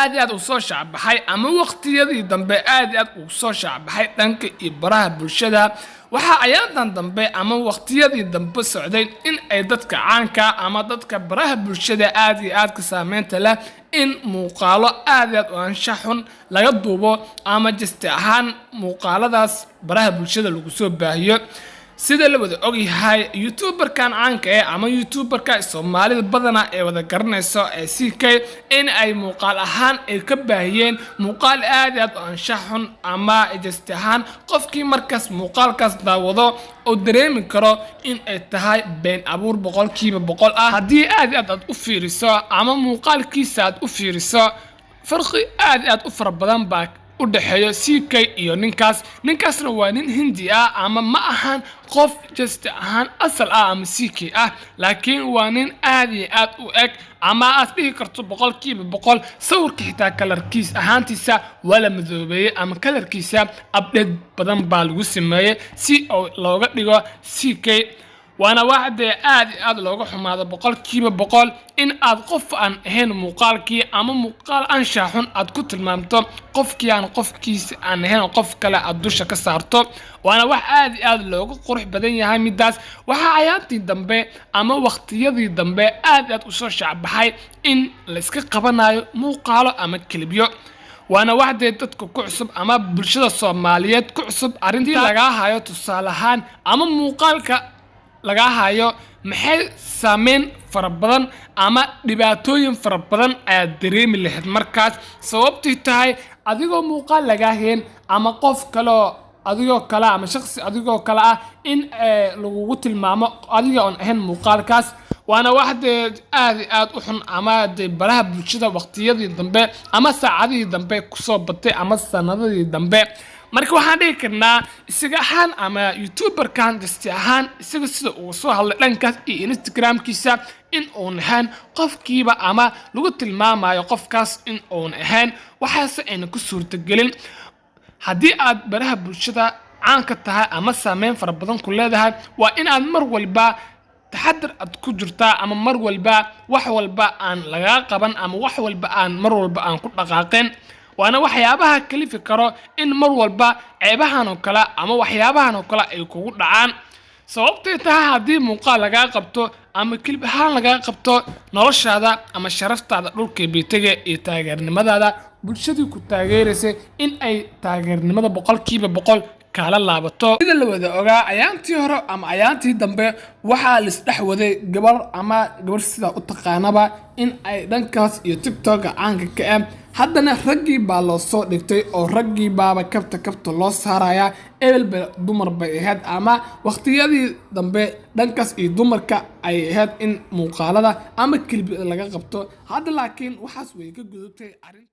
aad iyo aad u soo shacbaxay ama waqtiyadii dambe aad iyo aad u soo shacbaxay dhanka iyo baraha bulshada waxa ayaantan dambe ama waqtiyadii dambe socday in ay dadka caanka ama dadka baraha bulshada aad iyo aad ka saameynta leh in muuqaalo aad iyo aad u anshaxun laga duubo ama jiste ahaan muuqaaladaas baraha bulshada lagu soo baahiyo sida la wada ogyahay youtuberkan caanka ama youtuberka Soomaalida badana ee wada garanayso ee CK in ay muuqaal ahaan ay ka baahiyeen muuqaal aad iyo aad u anshaxun ama jiste ahaan qofkii markaas muuqaalkaas daawado oo dareemi karo in ay tahay been abuur 100% ah haddii aad iyo aad u fiiriso ama muuqaalkiisa aad u fiiriso farqi aad iyo aad u fara badan baa u dhaxeeyo CK iyo ninkaasna waa nin Hindi ah ama ma ahan qof just ahaan asal ah ama CK ah laakiin waa nin aad iyo aad u eg ama aad dhihi karto 100% sawirka xitaa kalarkiis ahaantiisa wala madoobeeyay ama kalarkiisa update badan baa lagu sameeyay si looga dhigo CK وانا واحد aad looga xumaado 100% in aad qof aan ahayn muuqaalkii ama muuqaal anshaxun aad ku tilmaamto qofkii aan qofkiisa aan ahayn qof kale aad dusha ka saarto waana wax aad looga qurux badan yahay midaas waxa ayaantii dambe ama waqtiyadii dambe aad u soo shacbaxay in la iska qabanayo muuqaalo ama kilibyo وانا واحد dadka ku cusub ama bulshada Soomaaliyeed ku cusub arintii laga hayo tusaalahan ama muuqaalka laga hayo maxay saameyn farabadan ama dhibaatooyin farabadan aad dareemi lahayd markaas sababtii tahay adigoo muuqaal laga heen ama qof kale adigoo kale ama shakhsi adigoo kale ah in lagu tilmaamo adiga aan ahayn muuqaalkaas وانا واحد aad u xun ama baraha bulshada waqtiyadii dambe ama saacadii dambe ku soo batay ama sanadadii dambe marka waxaan dhigi karnaa isaga ahaan ama youtuberkan jiste ahaan isaga sida uu soo hadlay dhankaas iyo Instagramkiisa in uu ahaan qofkiiba ama lagu tilmaamayo qofkaas in uu ahaan waxaas ayna ku suurtagelin haddii aad baraha bulshada caan ka tahay ama saameyn fara badan ku leedahay waa in aad mar walba taxadar aad ku jirtaa ama mar walba wax walba aan laga qaban ama wax walba aan mar walba aan ku dhaqaaqeen وانا waxyaabaha kalifi karo in mar walba ceebahan oo kala ama waxyaabahan oo kala ay kugu dhacaan sababtay tahay hadii muuqaal laga qabto ama kilib ahaan laga qabto noloshaada ama sharaftaada dhulka beetaga ee taageernimadaada bulshadu ku taageereysay in ay taageernimada 100% kala laabato sida la wada ogaa ayaantii hore ama ayaantii dambe waxa la isdhex waday gabar sida u taqaanaba in ay dhankaas iyo TikTok caanka ka ah haddana raggii baa loo soo dhigtay oo raggii baaba kabta loo saaraya ebel dumar bay ahayd ama waqtiyadii dambe dhankaas iyo dumarka ay ahayd in muuqaalada ama kilib laga qabto hadda laakiin waxaas way ka gudubtay